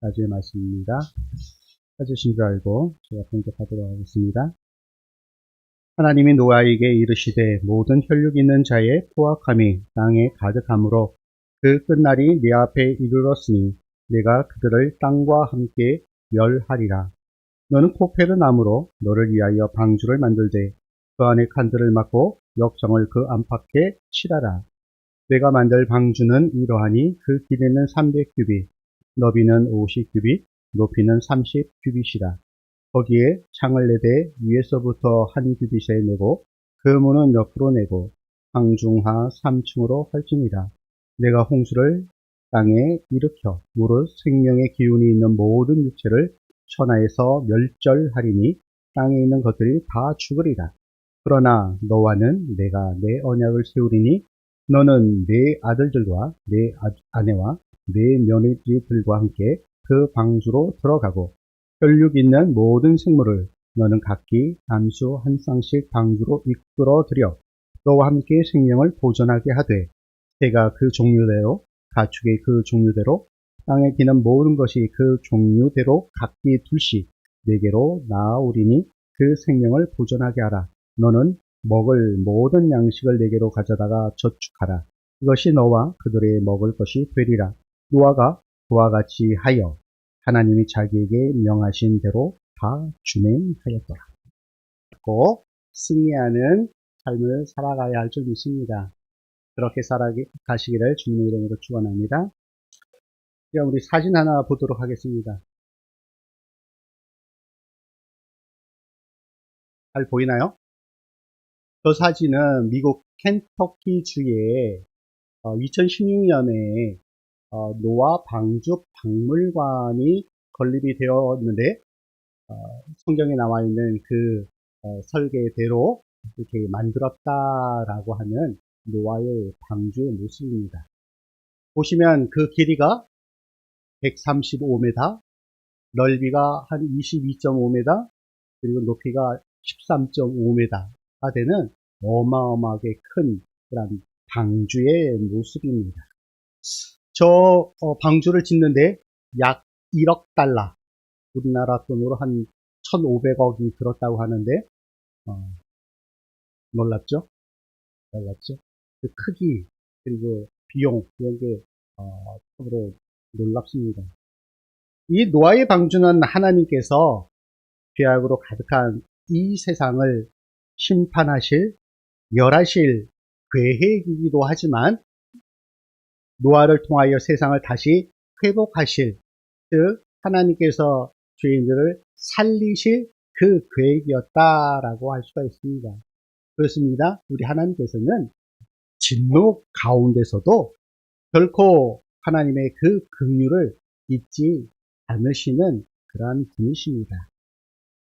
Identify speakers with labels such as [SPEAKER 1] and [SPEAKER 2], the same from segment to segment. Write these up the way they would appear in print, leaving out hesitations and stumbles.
[SPEAKER 1] 나중에 말씀입니다. 찾으신 줄 알고 제가 봉독하도록 하겠습니다. 하나님이 노아에게 이르시되 모든 혈육 있는 자의 포악함이 땅에 가득하므로 그 끝날이 내 앞에 이르렀으니 내가 그들을 땅과 함께 멸하리라. 너는 코페르 나무로 너를 위하여 방주를 만들되 그 안에 칸들을 막고 역정을 그 안팎에 칠하라. 내가 만들 방주는 이러하니 그 길이는 300규빗, 너비는 50규빗, 높이는 30규빗이라. 거기에 창을 내되 위에서부터 한 규빗에 내고 그 문은 옆으로 내고 상중하 3층으로 할지니라. 내가 홍수를 땅에 일으켜 무릇 생명의 기운이 있는 모든 육체를 천하에서 멸절하리니 땅에 있는 것들이 다 죽으리라. 그러나 너와는 내가 내 언약을 세우리니 너는 네 아들들과 네 아내와 네 며느리들과 함께 그 방주로 들어가고 혈육 있는 모든 생물을 너는 각기 담수 한 쌍씩 방주로 이끌어들여 너와 함께 생명을 보존하게 하되 새가 그 종류대로 가축의 그 종류대로 땅에 기는 모든 것이 그 종류대로 각기 둘씩 네개로 나아오리니 그 생명을 보존하게 하라. 너는 먹을 모든 양식을 네개로 가져다가 저축하라. 이것이 너와 그들의 먹을 것이 되리라. 노아가 그와 같이 하여 하나님이 자기에게 명하신 대로 다 준행하였더라. 꼭 승리하는 삶을 살아가야 할 줄 믿습니다. 그렇게 살아가시기를 주님의 이름으로 축원합니다. 그럼 우리 사진 하나 보도록 하겠습니다. 잘 보이나요? 저 사진은 미국 켄터키 주에 2016년에 노아 방주 박물관이 건립이 되었는데 성경에 나와 있는 그 설계대로 이렇게 만들었다라고 하는 노아의 방주의 모습입니다. 보시면 그 길이가 135m, 넓이가 한 22.5m, 그리고 높이가 13.5m가 되는 어마어마하게 큰 그런 방주의 모습입니다. 저 방주를 짓는데 약 1억 달러, 우리나라 돈으로 한 1,500억이 들었다고 하는데 놀랍죠? 그 크기 그리고 비용 이런 게 참으로 놀랍습니다. 이 노아의 방주는 하나님께서 죄악으로 가득한 이 세상을 심판하실 멸하실 계획이기도 하지만 노아를 통하여 세상을 다시 회복하실, 즉 하나님께서 죄인들을 살리실 그 계획이었다라고 할 수가 있습니다. 그렇습니다. 우리 하나님께서는 진노 가운데서도 결코 하나님의 그 긍휼을 잊지 않으시는 그러한 분이십니다.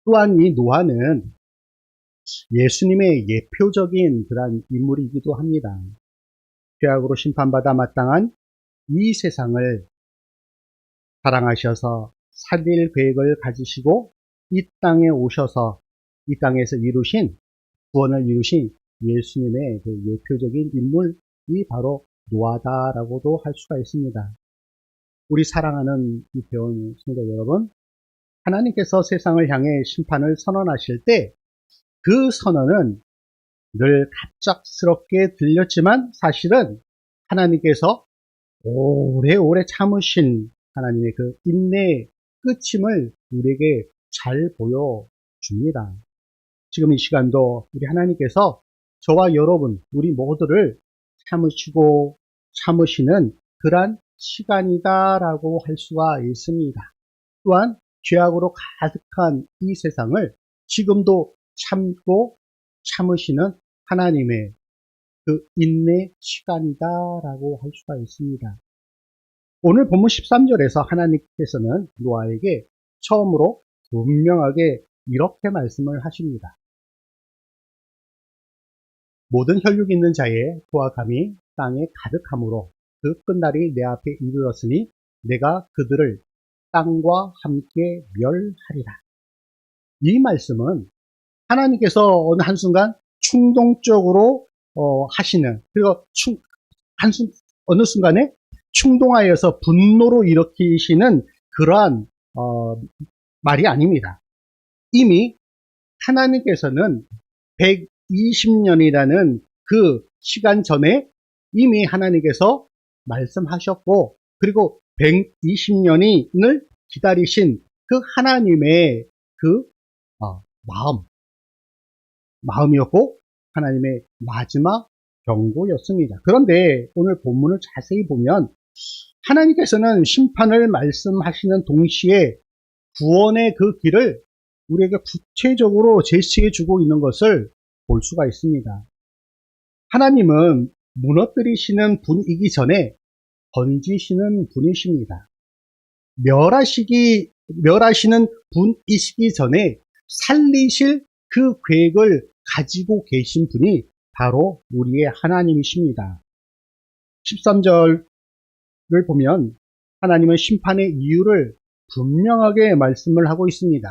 [SPEAKER 1] 또한 이 노아는 예수님의 예표적인 그러한 인물이기도 합니다. 죄악으로 심판받아 마땅한 이 세상을 사랑하셔서 살릴 계획을 가지시고 이 땅에 오셔서 이 땅에서 이루신 구원을 이루신 예수님의 그 예표적인 인물이 바로 노아다라고도 할 수가 있습니다. 우리 사랑하는 이 배운 성도 여러분, 하나님께서 세상을 향해 심판을 선언하실 때 그 선언은 늘 갑작스럽게 들렸지만 사실은 하나님께서 오래오래 참으신 하나님의 그 인내의 끝임을 우리에게 잘 보여줍니다. 지금 이 시간도 우리 하나님께서 저와 여러분, 우리 모두를 참으시고 참으시는 그러한 시간이다라고 할 수가 있습니다. 또한 죄악으로 가득한 이 세상을 지금도 참고 참으시는 하나님의 그 인내 시간이다라고 할 수가 있습니다. 오늘 본문 13절에서 하나님께서는 노아에게 처음으로 분명하게 이렇게 말씀을 하십니다. 모든 혈육 있는 자의 포악함이 땅에 가득하므로 그 끝날이 내 앞에 이르렀으니 내가 그들을 땅과 함께 멸하리라. 이 말씀은 하나님께서 어느 한순간 충동적으로 하시는, 그리고 어느 순간에 충동하여서 분노로 일으키시는 그러한 말이 아닙니다. 이미 하나님께서는 120년이라는 그 시간 전에 이미 하나님께서 말씀하셨고, 그리고 120년을 기다리신 그 하나님의 그 마음이었고, 하나님의 마지막 경고였습니다. 그런데 오늘 본문을 자세히 보면 하나님께서는 심판을 말씀하시는 동시에 구원의 그 길을 우리에게 구체적으로 제시해 주고 있는 것을 볼 수가 있습니다. 하나님은 무너뜨리시는 분이기 전에 건지시는 분이십니다. 멸하시는 분이시기 전에 살리실 그 계획을 가지고 계신 분이 바로 우리의 하나님이십니다. 13절을 보면 하나님은 심판의 이유를 분명하게 말씀을 하고 있습니다.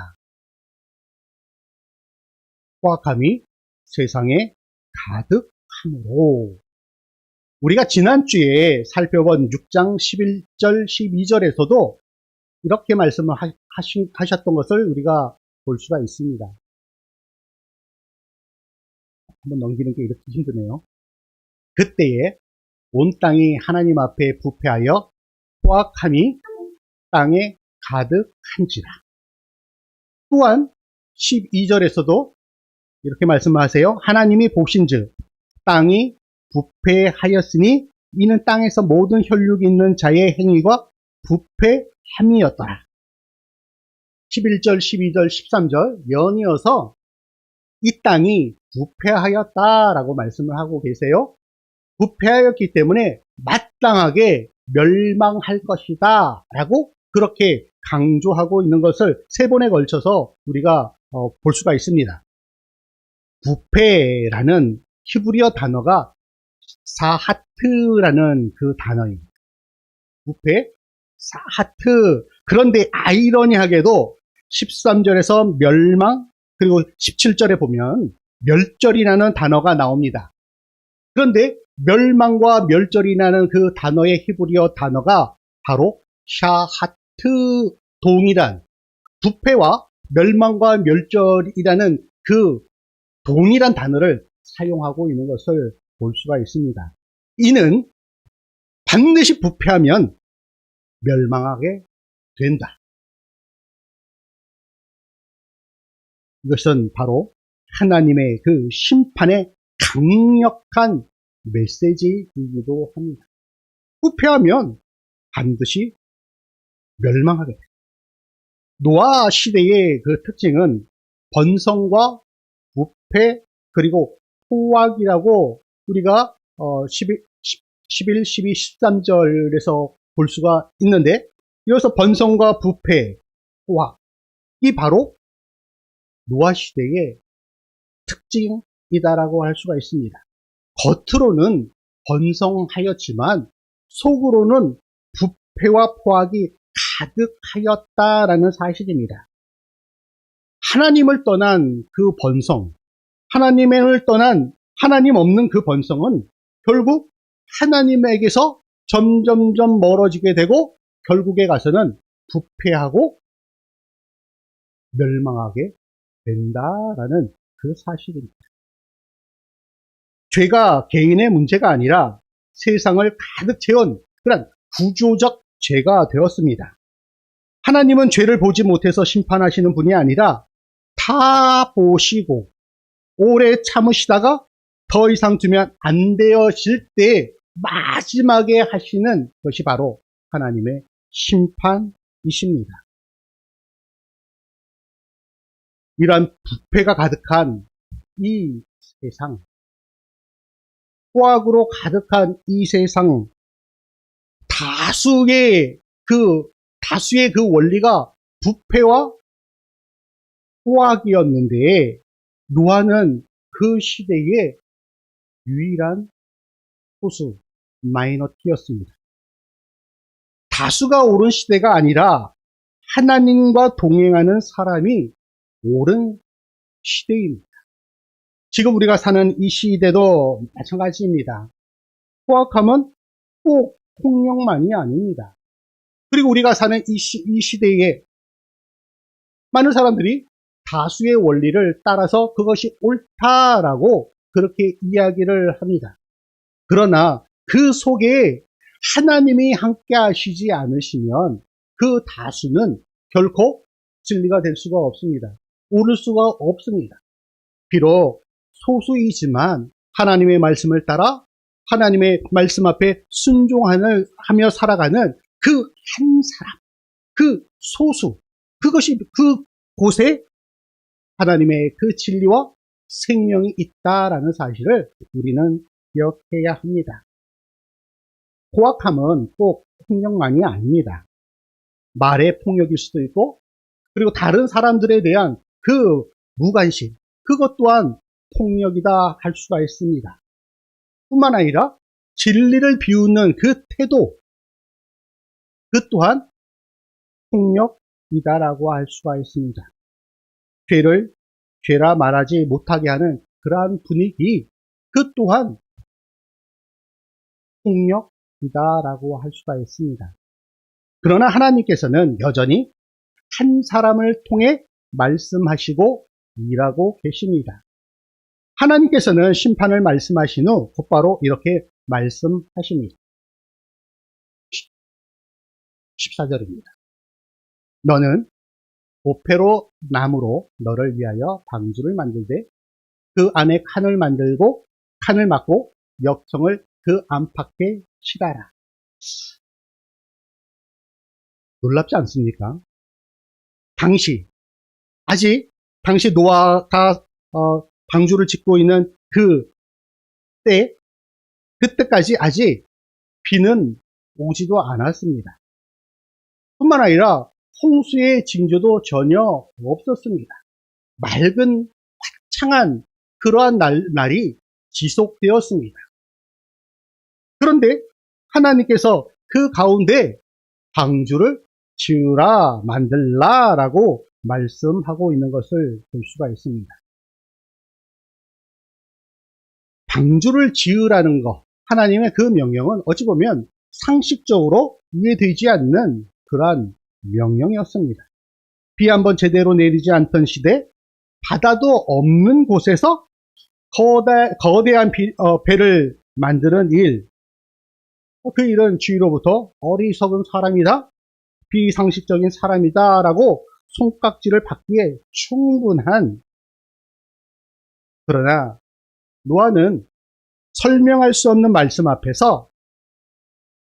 [SPEAKER 1] 포악함이 세상에 가득함으로. 우리가 지난주에 살펴본 6장 11절 12절에서도 이렇게 말씀을 하셨던 것을 우리가 볼 수가 있습니다. 한번 넘기는 게 이렇게 힘드네요. 그때에 온 땅이 하나님 앞에 부패하여 포악함이 땅에 가득한지라. 또한 12절에서도 이렇게 말씀하세요. 하나님이 보신즉 땅이 부패하였으니 이는 땅에서 모든 혈육이 있는 자의 행위가 부패함이었더라. 11절, 12절, 13절 연이어서 이 땅이 부패하였다라고 말씀을 하고 계세요. 부패하였기 때문에 마땅하게 멸망할 것이다 라고 그렇게 강조하고 있는 것을 세 번에 걸쳐서 우리가 볼 수가 있습니다. 부패라는 히브리어 단어가 사하트라는 그 단어입니다. 부패, 사하트. 그런데 아이러니하게도 13절에서 멸망, 그리고 17절에 보면 멸절이라는 단어가 나옵니다. 그런데 멸망과 멸절이라는 그 단어의 히브리어 단어가 바로 샤하트, 동일한 부패와 멸망과 멸절이라는 그 동일한 단어를 사용하고 있는 것을 볼 수가 있습니다. 이는 반드시 부패하면 멸망하게 된다. 이것은 바로 하나님의 그 심판의 강력한 메시지이기도 합니다. 부패하면 반드시 멸망하게 됩니다. 노아 시대의 그 특징은 번성과 부패 그리고 포악이라고 우리가 11, 12, 13절에서 볼 수가 있는데, 이어서 번성과 부패, 포악, 이 바로 노아 시대의 특징이다라고 할 수가 있습니다. 겉으로는 번성하였지만 속으로는 부패와 포악이 가득하였다라는 사실입니다. 하나님을 떠난 그 번성, 하나님을 떠난 하나님 없는 그 번성은 결국 하나님에게서 점점점 멀어지게 되고 결국에 가서는 부패하고 멸망하게 된다라는 그 사실입니다. 죄가 개인의 문제가 아니라 세상을 가득 채운 그런 구조적 죄가 되었습니다. 하나님은 죄를 보지 못해서 심판하시는 분이 아니라 다 보시고 오래 참으시다가 더 이상 두면 안 되어질 때 마지막에 하시는 것이 바로 하나님의 심판이십니다. 이러한 부패가 가득한 이 세상, 포악으로 가득한 이 세상, 다수의 그 원리가 부패와 포악이었는데 노아는 그 시대의 유일한 소수, 마이너티였습니다. 다수가 옳은 시대가 아니라 하나님과 동행하는 사람이 옳은 시대입니다. 지금 우리가 사는 이 시대도 마찬가지입니다. 포악함은 꼭 폭력만이 아닙니다. 그리고 우리가 사는 이 시대에 많은 사람들이 다수의 원리를 따라서 그것이 옳다라고 그렇게 이야기를 합니다. 그러나 그 속에 하나님이 함께 하시지 않으시면 그 다수는 결코 진리가 될 수가 없습니다. 옳을 수가 없습니다. 비록 소수이지만 하나님의 말씀을 따라 하나님의 말씀 앞에 순종하며 살아가는 그 한 사람, 그 소수, 그것이 그 곳에 하나님의 그 진리와 생명이 있다라는 사실을 우리는 기억해야 합니다. 포악함은 꼭 폭력만이 아닙니다. 말의 폭력일 수도 있고, 그리고 다른 사람들에 대한 그 무관심, 그것 또한 폭력이다 할 수가 있습니다. 뿐만 아니라 진리를 비웃는 그 태도, 그 또한 폭력이다라고 할 수가 있습니다. 죄를 죄라 말하지 못하게 하는 그러한 분위기, 그 또한 폭력이다라고 할 수가 있습니다. 그러나 하나님께서는 여전히 한 사람을 통해 말씀하시고 일하고 계십니다. 하나님께서는 심판을 말씀하신 후 곧바로 이렇게 말씀하십니다. 14절입니다. 너는 오페로 나무로 너를 위하여 방주를 만들되 그 안에 칸을 만들고 칸을 막고 역청을 그 안팎에 치라라. 놀랍지 않습니까? 당시 노아가 방주를 짓고 있는 그때까지 아직 비는 오지도 않았습니다. 뿐만 아니라 홍수의 징조도 전혀 없었습니다. 맑은 화창한 그러한 날이 지속되었습니다. 그런데 하나님께서 그 가운데 방주를 지으라 만들라 라고 말씀하고 있는 것을 볼 수가 있습니다. 방주를 지으라는 것, 하나님의 그 명령은 어찌 보면 상식적으로 이해되지 않는 그러한 명령이었습니다. 비 한번 제대로 내리지 않던 시대, 바다도 없는 곳에서 거대한 배를 만드는 일, 그 일은 주위로부터 어리석은 사람이다, 비상식적인 사람이다 라고 손깍지를 받기에 충분한, 그러나 노아는 설명할 수 없는 말씀 앞에서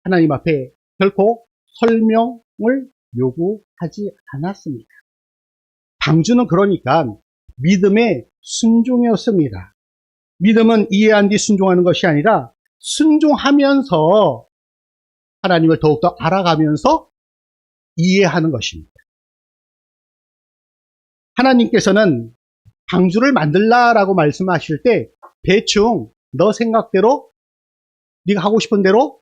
[SPEAKER 1] 하나님 앞에 결코 설명을 요구하지 않았습니다. 방주는 그러니까 믿음의 순종이었습니다. 믿음은 이해한 뒤 순종하는 것이 아니라 순종하면서 하나님을 더욱더 알아가면서 이해하는 것입니다. 하나님께서는 방주를 만들라라고 말씀하실 때 대충 너 생각대로, 네가 하고 싶은 대로,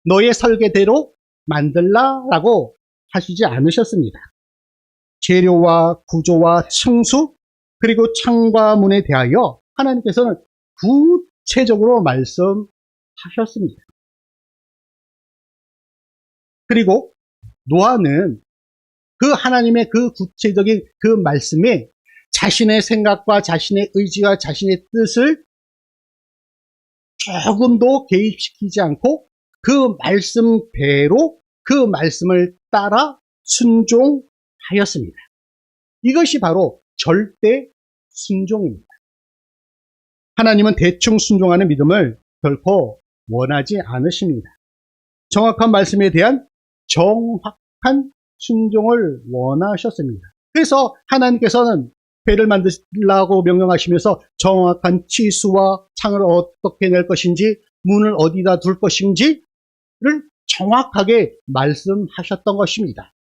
[SPEAKER 1] 너의 설계대로 만들라라고 하시지 않으셨습니다. 재료와 구조와 층수, 그리고 창과 문에 대하여 하나님께서는 구체적으로 말씀하셨습니다. 그리고 노아는 그 하나님의 그 구체적인 그 말씀에 자신의 생각과 자신의 의지와 자신의 뜻을 조금도 개입시키지 않고 그 말씀대로 그 말씀을 따라 순종하였습니다. 이것이 바로 절대 순종입니다. 하나님은 대충 순종하는 믿음을 결코 원하지 않으십니다. 정확한 말씀에 대한 정확한 순종을 원하셨습니다. 그래서 하나님께서는 배를 만들라고 명령하시면서 정확한 치수와 창을 어떻게 낼 것인지, 문을 어디다 둘 것인지를 정확하게 말씀하셨던 것입니다.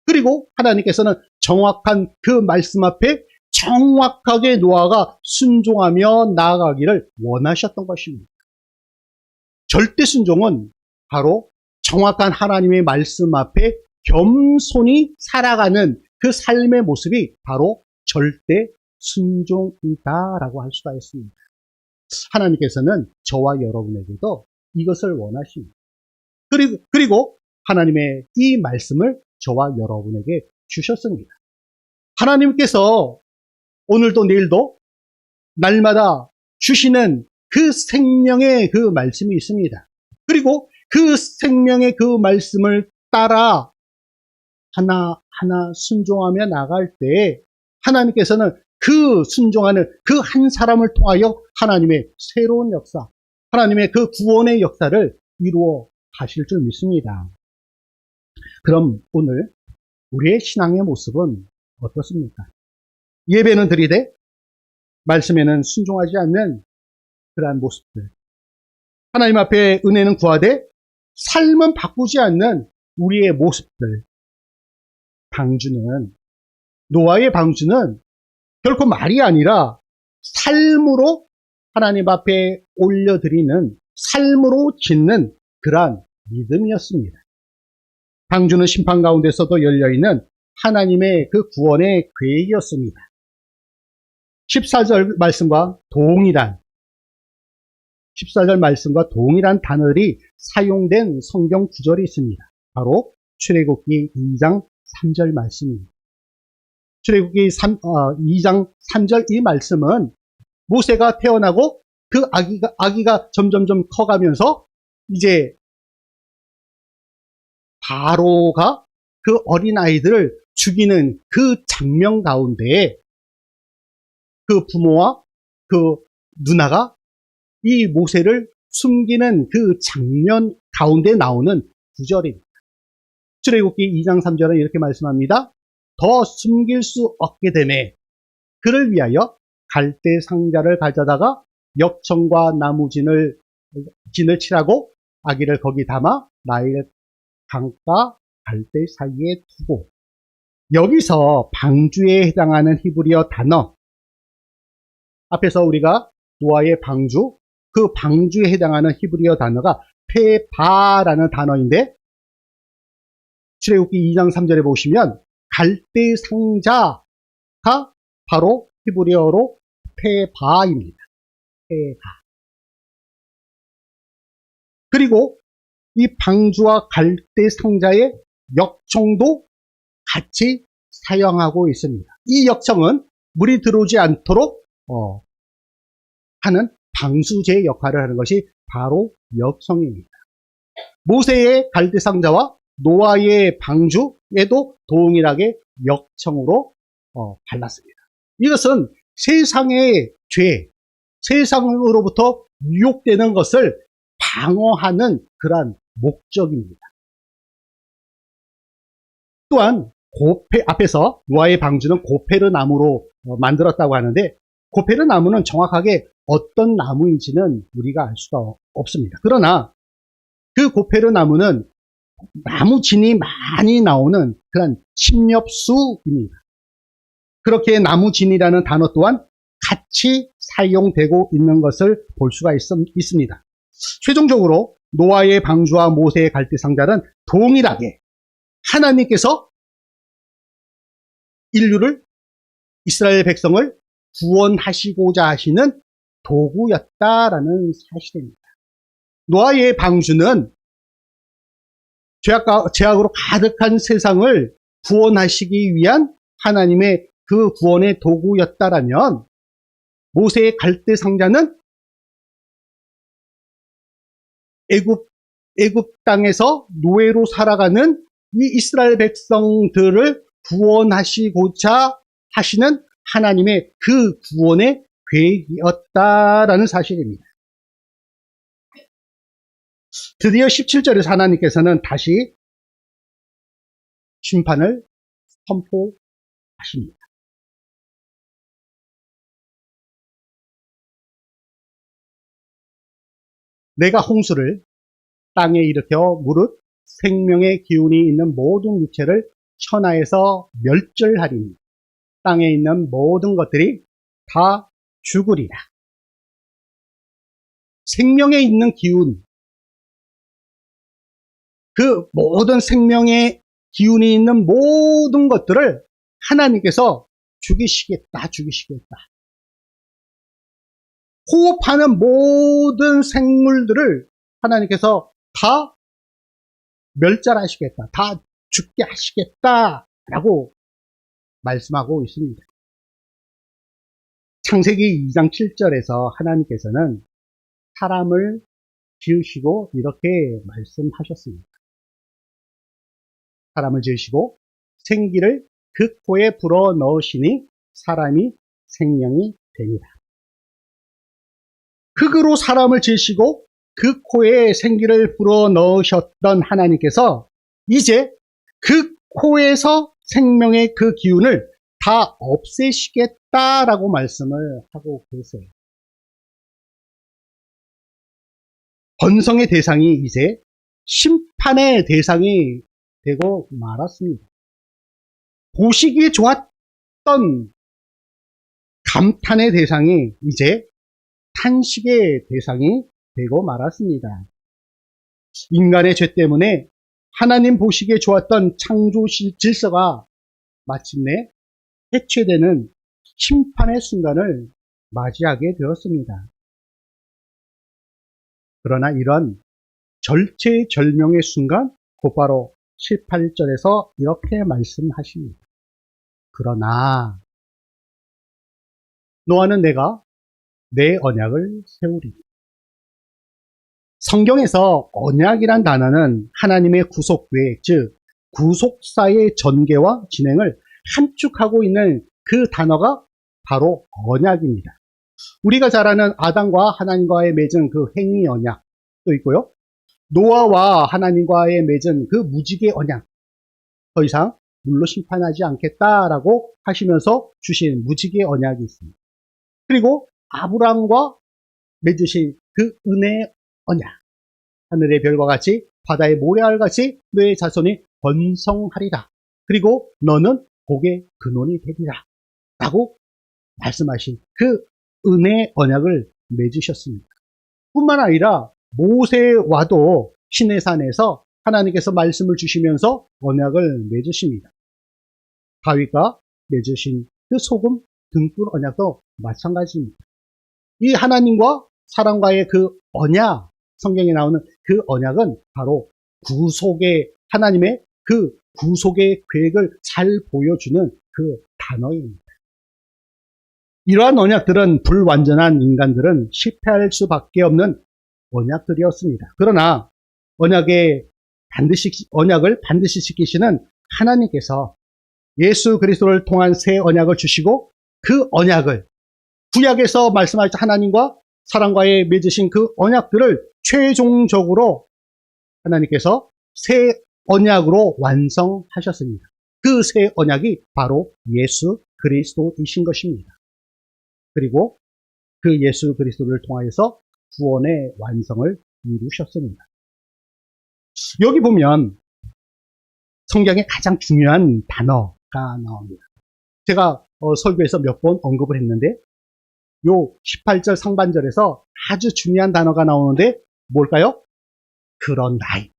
[SPEAKER 1] 그리고 하나님께서는 정확한 그 말씀 앞에 정확하게 노아가 순종하며 나아가기를 원하셨던 것입니다. 절대 순종은 바로 정확한 하나님의 말씀 앞에 겸손히 살아가는 그 삶의 모습이 바로 절대 순종이다라고 할 수가 있습니다. 하나님께서는 저와 여러분에게도 이것을 원하십니다. 그리고 하나님의 이 말씀을 저와 여러분에게 주셨습니다. 하나님께서 오늘도 내일도 날마다 주시는 그 생명의 그 말씀이 있습니다. 그리고 그 생명의 그 말씀을 따라 하나하나 순종하며 나갈 때 하나님께서는 그 순종하는 그 한 사람을 통하여 하나님의 새로운 역사, 하나님의 그 구원의 역사를 이루어 가실 줄 믿습니다. 그럼 오늘 우리의 신앙의 모습은 어떻습니까? 예배는 드리되 말씀에는 순종하지 않는 그러한 모습들, 하나님 앞에 은혜는 구하되 삶은 바꾸지 않는 우리의 모습들, 방주는, 노아의 방주는 결코 말이 아니라 삶으로 하나님 앞에 올려드리는, 삶으로 짓는 그러한 믿음이었습니다. 방주는 심판 가운데서도 열려있는 하나님의 그 구원의 계획이었습니다. 14절 말씀과 동일한 14절 말씀과 동일한 단어들이 사용된 성경 구절이 있습니다. 바로 출애굽기 2장 3절 말씀입니다. 출애굽기 2장 3절 이 말씀은 모세가 태어나고 그 아기가 점점점 커가면서 이제 바로가 그 어린아이들을 죽이는 그 장면 가운데 그 부모와 그 누나가 이 모세를 숨기는 그 장면 가운데 나오는 구절입니다. 출애굽기 2장 3절은 이렇게 말씀합니다. 더 숨길 수 없게 되매 그를 위하여 갈대 상자를 가져다가 역청과 나무진을 칠하고 아기를 거기 담아 나일 강가 갈대 사이에 두고. 여기서 방주에 해당하는 히브리어 단어, 앞에서 우리가 노아의 방주, 그 방주에 해당하는 히브리어 단어가 페바라는 단어인데 출애굽기 2장 3절에 보시면 갈대 상자가 바로 히브리어로 페바입니다. 페바. 그리고 이 방주와 갈대 상자의 역청도 같이 사용하고 있습니다. 이 역청은 물이 들어오지 않도록 하는 방수제의 역할을 하는 것이 바로 역청입니다. 모세의 갈대 상자와 노아의 방주에도 동일하게 역청으로 발랐습니다. 이것은 세상의 죄, 세상으로부터 유혹되는 것을 방어하는 그러한 목적입니다. 또한 앞에서 노아의 방주는 고페르 나무로 만들었다고 하는데 고페르 나무는 정확하게 어떤 나무인지는 우리가 알 수가 없습니다. 그러나 그 고페르 나무는 나무진이 많이 나오는 그런 침엽수입니다. 그렇게 나무진이라는 단어 또한 같이 사용되고 있는 것을 볼 수가 있습니다. 최종적으로 노아의 방주와 모세의 갈대 상자는 동일하게 하나님께서 인류를, 이스라엘 백성을 구원하시고자 하시는 도구였다라는 사실입니다. 노아의 방주는 죄악으로 가득한 세상을 구원하시기 위한 하나님의 그 구원의 도구였다라면 모세의 갈대 상자는 애굽 땅에서 노예로 살아가는 이 이스라엘 백성들을 구원하시고자 하시는 하나님의 그 구원의 계획이었다라는 사실입니다. 드디어 17절에서 하나님께서는 다시 심판을 선포하십니다. 내가 홍수를 땅에 일으켜 무릇 생명의 기운이 있는 모든 육체를 천하에서 멸절하리니 땅에 있는 모든 것들이 다 죽으리라. 생명에 있는 기운, 그 모든 생명의 기운이 있는 모든 것들을 하나님께서 죽이시겠다. 호흡하는 모든 생물들을 하나님께서 다 멸절하시겠다. 다 죽게 하시겠다라고 말씀하고 있습니다. 창세기 2장 7절에서 하나님께서는 사람을 지으시고 이렇게 말씀하셨습니다. 사람을 지으시고 생기를 그 코에 불어 넣으시니 사람이 생명이 됩니다. 흙으로 사람을 지으시고 그 코에 생기를 불어 넣으셨던 하나님께서 이제 그 코에서 생명의 그 기운을 다 없애시겠다라고 말씀을 하고 계세요. 번성의 대상이 이제 심판의 대상이 되고 말았습니다. 보시기에 좋았던 감탄의 대상이 이제 탄식의 대상이 되고 말았습니다. 인간의 죄 때문에 하나님 보시기에 좋았던 창조 질서가 마침내 해체되는 심판의 순간을 맞이하게 되었습니다. 그러나 이런 절체절명의 순간 곧바로 7, 8절에서 이렇게 말씀하십니다. 그러나 노아는 내가 내 언약을 세우리. 성경에서 언약이란 단어는 하나님의 구속 계획, 즉 구속사의 전개와 진행을 함축하고 있는 그 단어가 바로 언약입니다. 우리가 잘 아는 아담과 하나님과의 맺은 그 행위 언약도 있고요. 노아와 하나님과의 맺은 그 무지개 언약, 더 이상 물로 심판하지 않겠다라고 하시면서 주신 무지개 언약이 있습니다. 그리고 아브람과 맺으신 그 은혜의 언약, 하늘의 별과 같이 바다의 모래알 같이 너의 자손이 번성하리라. 그리고 너는 복의 근원이 되리라 라고 말씀하신 그 은혜의 언약을 맺으셨습니다. 뿐만 아니라 모세와도 시내산에서 하나님께서 말씀을 주시면서 언약을 맺으십니다. 다윗과 맺으신 그 소금 등불 언약도 마찬가지입니다. 이 하나님과 사람과의 그 언약, 성경에 나오는 그 언약은 바로 구속의, 하나님의 그 구속의 계획을 잘 보여주는 그 단어입니다. 이러한 언약들은 불완전한 인간들은 실패할 수밖에 없는 언약들이었습니다. 그러나 언약을 반드시 지키시는 하나님께서 예수 그리스도를 통한 새 언약을 주시고 그 언약을 구약에서 말씀하신 하나님과 사람과의 맺으신 그 언약들을 최종적으로 하나님께서 새 언약으로 완성하셨습니다. 그 새 언약이 바로 예수 그리스도이신 것입니다. 그리고 그 예수 그리스도를 통하여서 구원의 완성을 이루셨습니다. 여기 보면 성경의 가장 중요한 단어가 나옵니다. 제가 설교에서 몇 번 언급을 했는데 요 18절 상반절에서 아주 중요한 단어가 나오는데 뭘까요? 그러나이.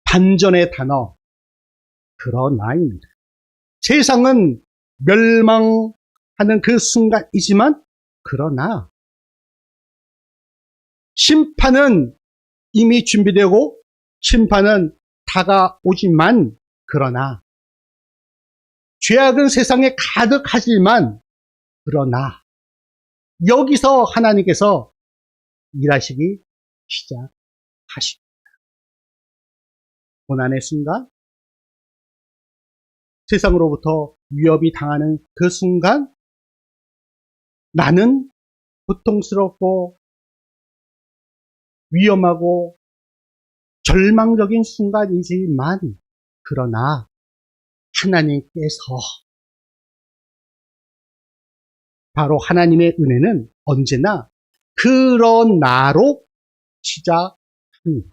[SPEAKER 1] 반전의 단어 그러나입니다. 세상은 멸망하는 그 순간이지만 그러나 심판은 이미 준비되고 심판은 다가오지만 그러나 죄악은 세상에 가득하지만 그러나 여기서 하나님께서 일하시기 시작하십니다. 고난의 순간, 세상으로부터 위협이 당하는 그 순간 나는 고통스럽고 위험하고 절망적인 순간이지만 그러나 하나님께서 바로 하나님의 은혜는 언제나 그러나로 시작합니다.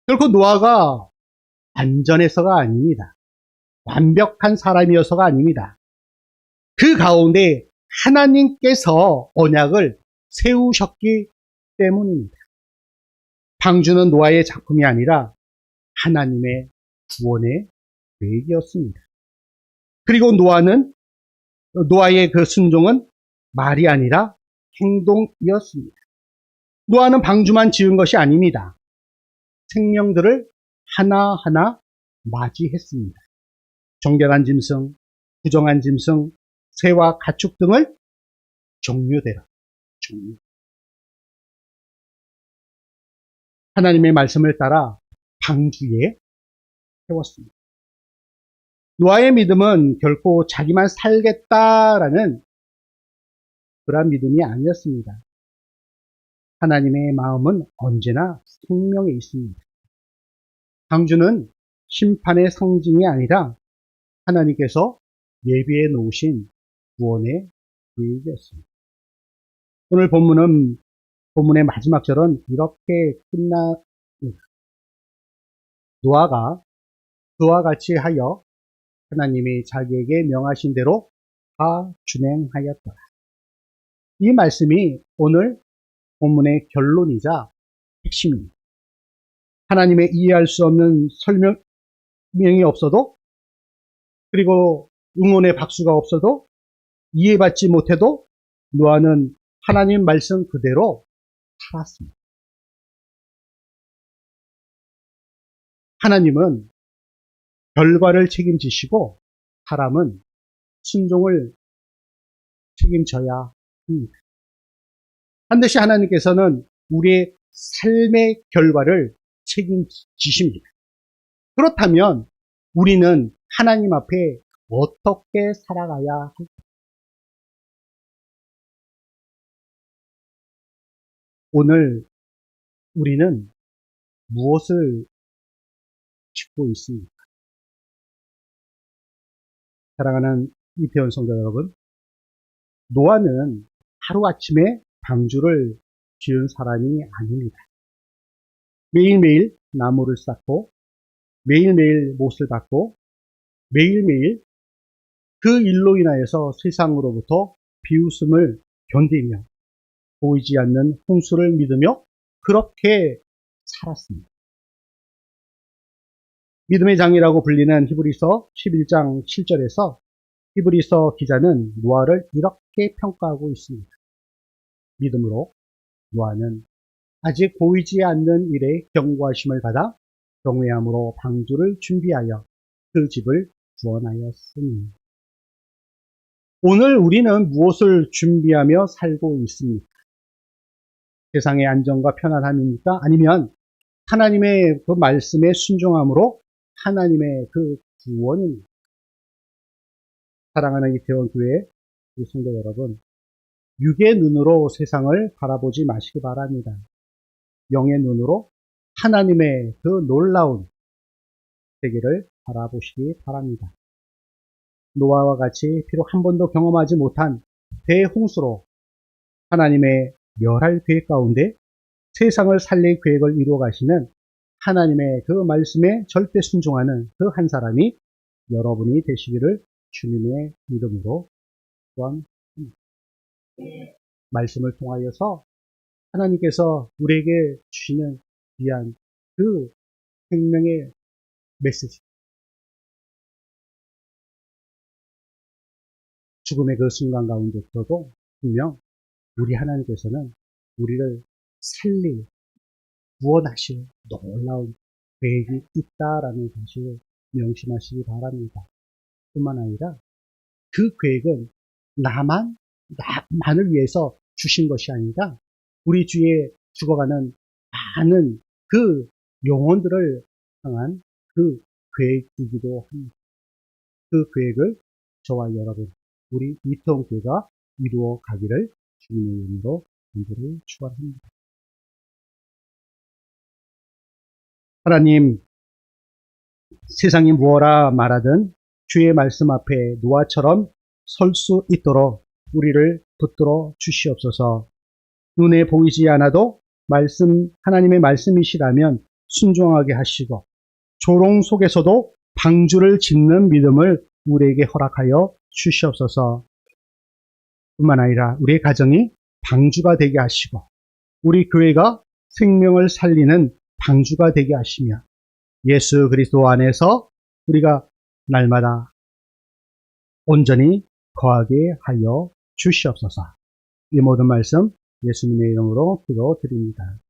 [SPEAKER 1] 결코 노아가 안전해서가 아닙니다. 완벽한 사람이어서가 아닙니다. 그 가운데 하나님께서 언약을 세우셨기 때문입니다. 방주는 노아의 작품이 아니라 하나님의 구원의 계획이었습니다. 그리고 노아의 그 순종은 말이 아니라 행동이었습니다. 노아는 방주만 지은 것이 아닙니다. 생명들을 하나하나 맞이했습니다. 정결한 짐승, 부정한 짐승, 새와 가축 등을 종류대로 하나님의 말씀을 따라 방주에 세웠습니다. 노아의 믿음은 결코 자기만 살겠다라는 그런 믿음이 아니었습니다. 하나님의 마음은 언제나 생명에 있습니다. 방주는 심판의 상징이 아니라 하나님께서 예비해 놓으신 구원의 계획이었습니다. 오늘 본문의 마지막 절은 이렇게 끝납니다. 노아가 그와 같이 하여 하나님이 자기에게 명하신 대로 다 준행하였더라. 이 말씀이 오늘 본문의 결론이자 핵심입니다. 하나님의 이해할 수 없는 설명이 없어도, 그리고 응원의 박수가 없어도, 이해받지 못해도 노아는 하나님 말씀 그대로 살았습니다. 하나님은 결과를 책임지시고 사람은 순종을 책임져야 합니다. 반드시 하나님께서는 우리의 삶의 결과를 책임지십니다. 그렇다면 우리는 하나님 앞에 어떻게 살아가야 할까요? 오늘 우리는 무엇을 짓고 있습니까? 사랑하는 이태원 성도 여러분, 노아는 하루아침에 방주를 지은 사람이 아닙니다. 매일매일 나무를 쌓고 매일매일 못을 받고 매일매일 그 일로 인하여서 세상으로부터 비웃음을 견디며 보이지 않는 홍수를 믿으며 그렇게 살았습니다. 믿음의 장이라고 불리는 히브리서 11장 7절에서 히브리서 기자는 노아를 이렇게 평가하고 있습니다. 믿음으로 노아는 아직 보이지 않는 일에 경고하심을 받아 경외함으로 방주를 준비하여 그 집을 구원하였으니. 오늘 우리는 무엇을 준비하며 살고 있습니까? 세상의 안정과 편안함입니까? 아니면 하나님의 그 말씀에 순종함으로 하나님의 그 구원입니다. 사랑하는 이태원 교회 성도 여러분, 육의 눈으로 세상을 바라보지 마시기 바랍니다. 영의 눈으로 하나님의 그 놀라운 세계를 바라보시기 바랍니다. 노아와 같이 비록 한 번도 경험하지 못한 대홍수로 하나님의 멸할 계획 가운데 세상을 살릴 계획을 이루어 가시는 하나님의 그 말씀에 절대 순종하는 그 한 사람이 여러분이 되시기를 주님의 이름으로 소원합니다. 말씀을 통하여서 하나님께서 우리에게 주시는 귀한 그 생명의 메시지, 죽음의 그 순간 가운데서도 분명 우리 하나님께서는 우리를 살릴, 구원하실 놀라운 계획이 있다라는 사실을 명심하시기 바랍니다. 뿐만 아니라 그 계획은 나만을 위해서 주신 것이 아니라 우리 주위에 죽어가는 많은 그 영혼들을 향한 그 계획이기도 합니다. 그 계획을 저와 여러분, 우리 이태원 교회가 이루어 가기를 주님의 이름으로 간절히 축원합니다. 하나님, 세상이 무엇라 말하든 주의 말씀 앞에 노아처럼 설 수 있도록 우리를 붙들어 주시옵소서. 눈에 보이지 않아도 하나님의 말씀이시라면 순종하게 하시고 조롱 속에서도 방주를 짓는 믿음을 우리에게 허락하여 주시옵소서. 뿐만 아니라 우리의 가정이 방주가 되게 하시고 우리 교회가 생명을 살리는 방주가 되게 하시며 예수 그리스도 안에서 우리가 날마다 온전히 거하게 하여 주시옵소서. 이 모든 말씀 예수님의 이름으로 기도드립니다.